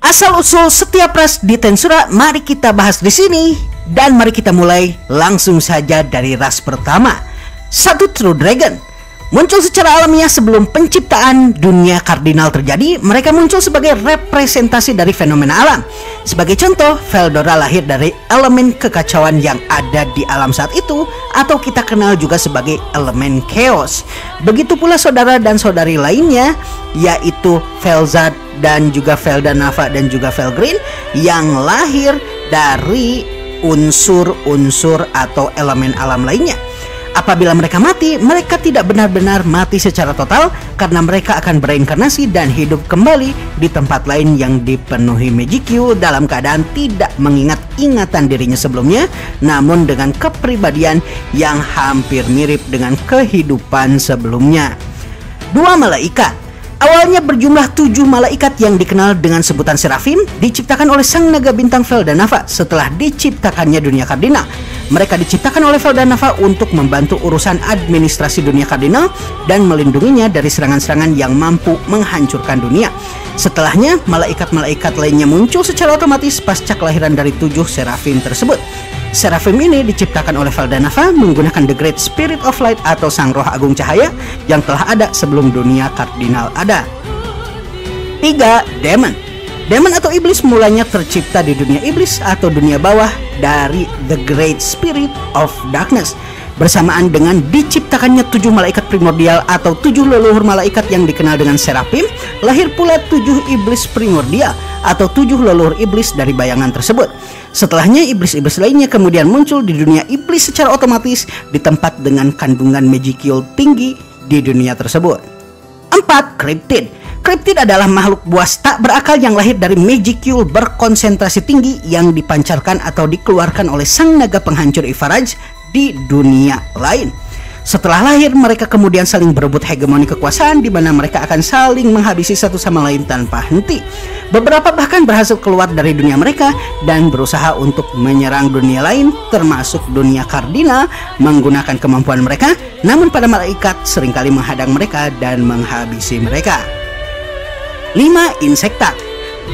Asal-usul setiap ras di Tensura mari kita bahas di sini. Dan mari kita mulai langsung saja dari ras pertama. Satu True Dragon. Muncul secara alamiah sebelum penciptaan dunia kardinal terjadi. Mereka muncul sebagai representasi dari fenomena alam. Sebagai contoh, Veldora lahir dari elemen kekacauan yang ada di alam saat itu, atau kita kenal juga sebagai elemen chaos. Begitu pula saudara dan saudari lainnya, yaitu Vel'Zad dan juga Vel'Danava dan juga Vel'Green, yang lahir dari unsur-unsur atau elemen alam lainnya. Apabila mereka mati, mereka tidak benar-benar mati secara total, karena mereka akan bereinkarnasi dan hidup kembali di tempat lain yang dipenuhi Magicq dalam keadaan tidak mengingat ingatan dirinya sebelumnya, namun dengan kepribadian yang hampir mirip dengan kehidupan sebelumnya. Dua malaikat. Awalnya berjumlah 7 malaikat yang dikenal dengan sebutan Seraphim, diciptakan oleh sang naga bintang Vel'Danava setelah diciptakannya dunia kardinal. Mereka diciptakan oleh Vel'Danava untuk membantu urusan administrasi dunia kardinal dan melindunginya dari serangan-serangan yang mampu menghancurkan dunia. Setelahnya, malaikat-malaikat lainnya muncul secara otomatis pasca kelahiran dari 7 Seraphim tersebut. Seraphim ini diciptakan oleh Vel'Danava menggunakan The Great Spirit of Light atau Sang Roh Agung Cahaya yang telah ada sebelum dunia kardinal ada. 3. Demon. Demon atau iblis mulanya tercipta di dunia iblis atau dunia bawah dari The Great Spirit of Darkness. Bersamaan dengan diciptakannya 7 malaikat primordial atau 7 leluhur malaikat yang dikenal dengan Seraphim, lahir pula 7 iblis primordial atau 7 leluhur iblis dari bayangan tersebut. Setelahnya, iblis-iblis lainnya kemudian muncul di dunia iblis secara otomatis di tempat dengan kandungan Magicq tinggi di dunia tersebut. 4. Cryptid. Cryptid adalah makhluk buas tak berakal yang lahir dari Magicq berkonsentrasi tinggi yang dipancarkan atau dikeluarkan oleh sang naga penghancur Ifaraj di dunia lain. Setelah lahir, mereka kemudian saling berebut hegemoni kekuasaan, di mana mereka akan saling menghabisi satu sama lain tanpa henti. Beberapa bahkan berhasil keluar dari dunia mereka dan berusaha untuk menyerang dunia lain, termasuk dunia kardinal, menggunakan kemampuan mereka. Namun para malaikat seringkali menghadang mereka dan menghabisi mereka. 5. Insekta.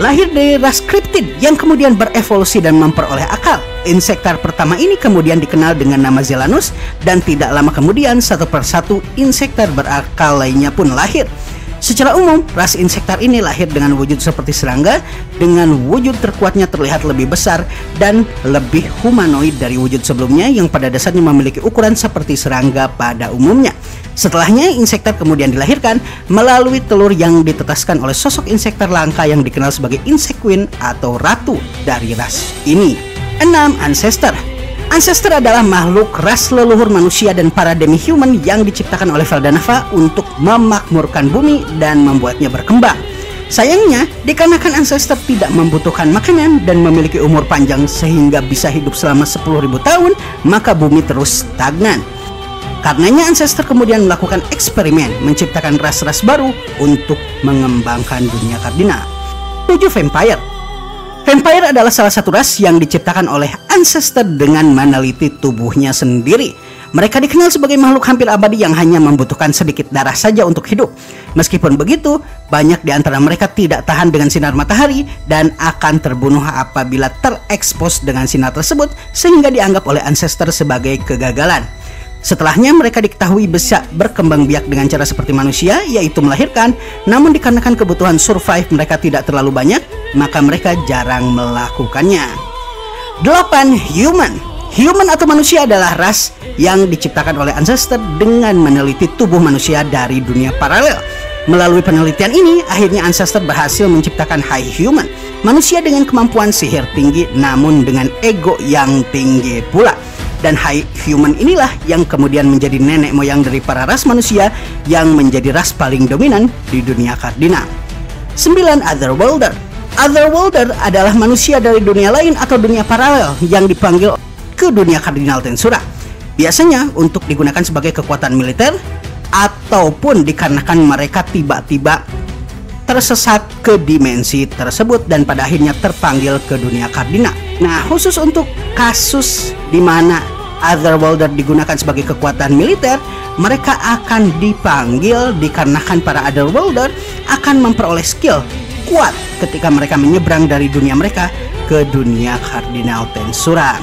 Lahir dari ras Cryptid yang kemudian berevolusi dan memperoleh akal. Insektar pertama ini kemudian dikenal dengan nama Zelanus, dan tidak lama kemudian satu persatu insektar berakal lainnya pun lahir. Secara umum, ras insektar ini lahir dengan wujud seperti serangga, dengan wujud terkuatnya terlihat lebih besar dan lebih humanoid dari wujud sebelumnya yang pada dasarnya memiliki ukuran seperti serangga pada umumnya. Setelahnya, insektar kemudian dilahirkan melalui telur yang ditetaskan oleh sosok insektar langka yang dikenal sebagai Insect Queen atau ratu dari ras ini. 6. Ancestor. Ancestor adalah makhluk ras leluhur manusia dan para demi-human yang diciptakan oleh Vel'Danava untuk memakmurkan bumi dan membuatnya berkembang. Sayangnya, dikarenakan Ancestor tidak membutuhkan makanan dan memiliki umur panjang sehingga bisa hidup selama 10.000 tahun, maka bumi terus stagnan. Karenanya Ancestor kemudian melakukan eksperimen menciptakan ras-ras baru untuk mengembangkan dunia kardinal. 7. Vampire. Vampire adalah salah satu ras yang diciptakan oleh Ancestor dengan meneliti tubuhnya sendiri. Mereka dikenal sebagai makhluk hampir abadi yang hanya membutuhkan sedikit darah saja untuk hidup. Meskipun begitu, banyak di antara mereka tidak tahan dengan sinar matahari dan akan terbunuh apabila terekspos dengan sinar tersebut, sehingga dianggap oleh Ancestor sebagai kegagalan. Setelahnya, mereka diketahui bisa berkembang biak dengan cara seperti manusia, yaitu melahirkan. Namun dikarenakan kebutuhan survive mereka tidak terlalu banyak, maka mereka jarang melakukannya. 8. Human. Human atau manusia adalah ras yang diciptakan oleh Ancestor dengan meneliti tubuh manusia dari dunia paralel. Melalui penelitian ini, akhirnya Ancestor berhasil menciptakan High Human, manusia dengan kemampuan sihir tinggi namun dengan ego yang tinggi pula. Dan High Human inilah yang kemudian menjadi nenek moyang dari para ras manusia yang menjadi ras paling dominan di dunia kardinal. 9. Otherworlder. Otherworlder adalah manusia dari dunia lain atau dunia paralel yang dipanggil ke dunia kardinal Tensura. Biasanya untuk digunakan sebagai kekuatan militer ataupun dikarenakan mereka tiba-tiba tersesat ke dimensi tersebut dan pada akhirnya terpanggil ke dunia kardinal. Nah, khusus untuk kasus di mana Otherworlder digunakan sebagai kekuatan militer, mereka akan dipanggil dikarenakan para Otherworlder akan memperoleh skill kuat ketika mereka menyeberang dari dunia mereka ke dunia Kardinal Tensura.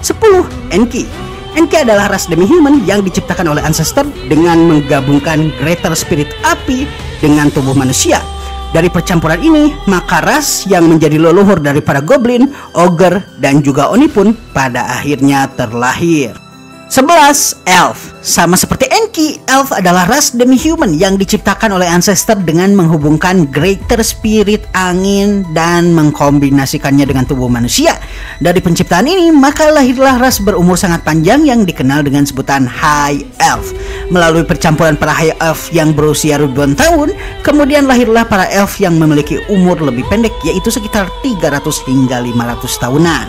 10. Enki. Enki adalah ras demi-human yang diciptakan oleh ancestor dengan menggabungkan greater spirit api dengan tubuh manusia. Dari percampuran ini, maka ras yang menjadi leluhur dari para goblin, ogre, dan juga oni pun pada akhirnya terlahir. 11. Elf. Sama seperti Enki, Elf adalah ras demi-human yang diciptakan oleh ancestor dengan menghubungkan greater spirit angin dan mengkombinasikannya dengan tubuh manusia. Dari penciptaan ini, maka lahirlah ras berumur sangat panjang yang dikenal dengan sebutan High Elf. Melalui percampuran para High Elf yang berusia ribuan tahun, kemudian lahirlah para Elf yang memiliki umur lebih pendek, yaitu sekitar 300 hingga 500 tahunan.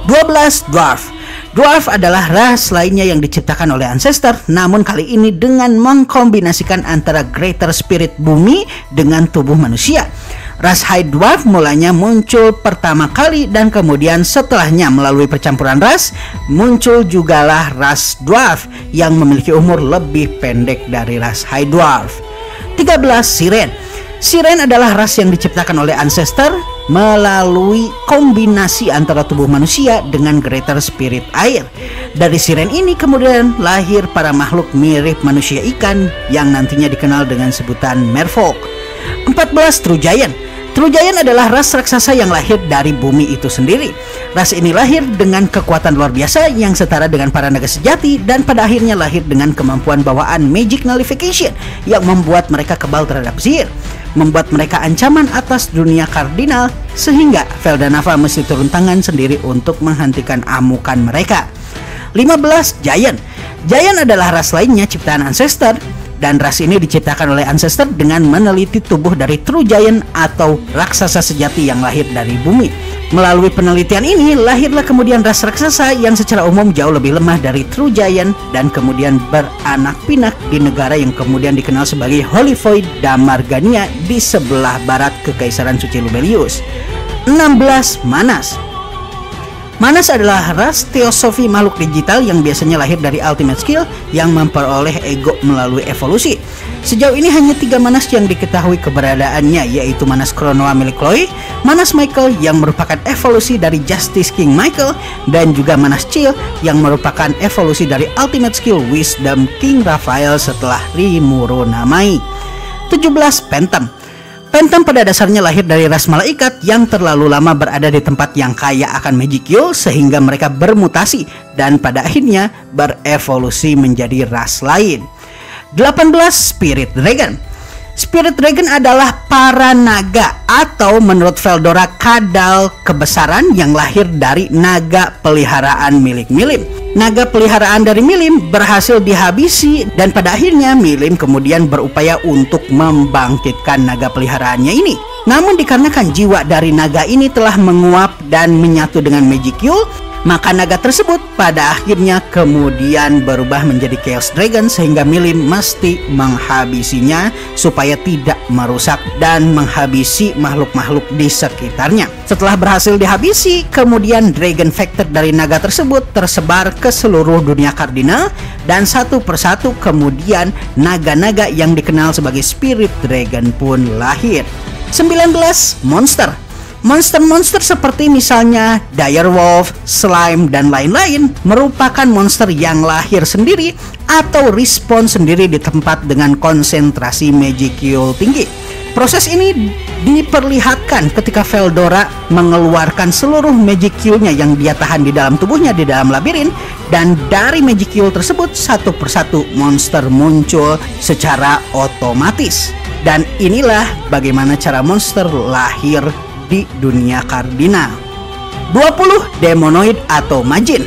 12. Dwarf. Dwarf adalah ras lainnya yang diciptakan oleh ancestor, namun kali ini dengan mengkombinasikan antara greater spirit bumi dengan tubuh manusia. Ras High Dwarf mulanya muncul pertama kali dan kemudian setelahnya melalui percampuran ras muncul jugalah ras Dwarf yang memiliki umur lebih pendek dari ras High Dwarf. 13. Siren. Siren adalah ras yang diciptakan oleh ancestor melalui kombinasi antara tubuh manusia dengan greater spirit air. Dari siren ini kemudian lahir para makhluk mirip manusia ikan yang nantinya dikenal dengan sebutan merfolk. 14. True Giant. True Giant adalah ras raksasa yang lahir dari bumi itu sendiri. Ras ini lahir dengan kekuatan luar biasa yang setara dengan para naga sejati dan pada akhirnya lahir dengan kemampuan bawaan magic nullification yang membuat mereka kebal terhadap sihir, membuat mereka ancaman atas dunia kardinal sehingga Feldanava mesti turun tangan sendiri untuk menghentikan amukan mereka. 15. Giant. Giant adalah ras lainnya ciptaan ancestor dan ras ini diciptakan oleh ancestor dengan meneliti tubuh dari True Giant atau raksasa sejati yang lahir dari bumi. Melalui penelitian ini lahirlah kemudian ras raksasa yang secara umum jauh lebih lemah dari True Giant dan kemudian beranak pinak di negara yang kemudian dikenal sebagai Holyfoy Damargania di sebelah barat Kekaisaran Suci Lubelius. 16. Manas. Manas adalah ras teosofi makhluk digital yang biasanya lahir dari ultimate skill yang memperoleh ego melalui evolusi. Sejauh ini hanya 3 Manas yang diketahui keberadaannya, yaitu Manas Kronoa milik Chloe, Manas Michael yang merupakan evolusi dari Justice King Michael, dan juga Manas Chill yang merupakan evolusi dari ultimate skill Wisdom King Raphael setelah Rimuru Namai. 17. Phantom. Phantom pada dasarnya lahir dari ras malaikat yang terlalu lama berada di tempat yang kaya akan magic fuel sehingga mereka bermutasi dan pada akhirnya berevolusi menjadi ras lain. 18. Spirit Dragon. Spirit Dragon adalah para naga atau menurut Feldora kadal kebesaran yang lahir dari naga peliharaan milik Milim. Naga peliharaan dari Milim berhasil dihabisi dan pada akhirnya Milim kemudian berupaya untuk membangkitkan naga peliharaannya ini. Namun dikarenakan jiwa dari naga ini telah menguap dan menyatu dengan Magic Yule, maka naga tersebut pada akhirnya kemudian berubah menjadi Chaos Dragon sehingga Milim mesti menghabisinya supaya tidak merusak dan menghabisi makhluk-makhluk di sekitarnya. Setelah berhasil dihabisi, kemudian Dragon Factor dari naga tersebut tersebar ke seluruh dunia kardinal dan satu persatu kemudian naga-naga yang dikenal sebagai Spirit Dragon pun lahir. 19. Monster. Monster-monster seperti misalnya Direwolf, Slime, dan lain-lain merupakan monster yang lahir sendiri atau respawn sendiri di tempat dengan konsentrasi Magic Yule tinggi. Proses ini diperlihatkan ketika Feldora mengeluarkan seluruh Magic Yule-nya yang dia tahan di dalam tubuhnya di dalam labirin, dan dari Magic Yule tersebut satu persatu monster muncul secara otomatis. Dan inilah bagaimana cara monster lahir di dunia kardinal. 20. Demonoid atau Majin.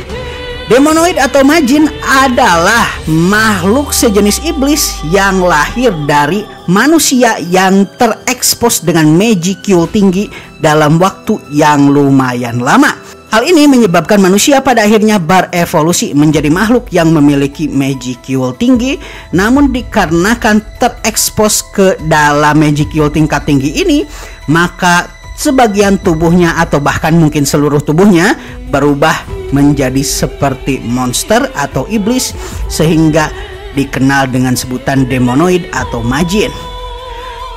Demonoid atau Majin adalah makhluk sejenis iblis yang lahir dari manusia yang terekspos dengan Magic Yule tinggi dalam waktu yang lumayan lama. Hal ini menyebabkan manusia pada akhirnya berevolusi menjadi makhluk yang memiliki Magic Yule tinggi. Namun dikarenakan terekspos ke dalam Magic Yule tingkat tinggi ini, maka sebagian tubuhnya atau bahkan mungkin seluruh tubuhnya berubah menjadi seperti monster atau iblis sehingga dikenal dengan sebutan demonoid atau majin.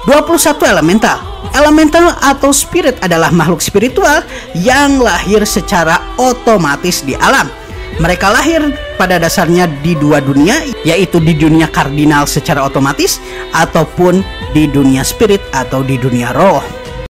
21 elemental. Elemental atau spirit adalah makhluk spiritual yang lahir secara otomatis di alam. Mereka lahir pada dasarnya di dua dunia, yaitu di dunia kardinal secara otomatis ataupun di dunia spirit atau di dunia roh.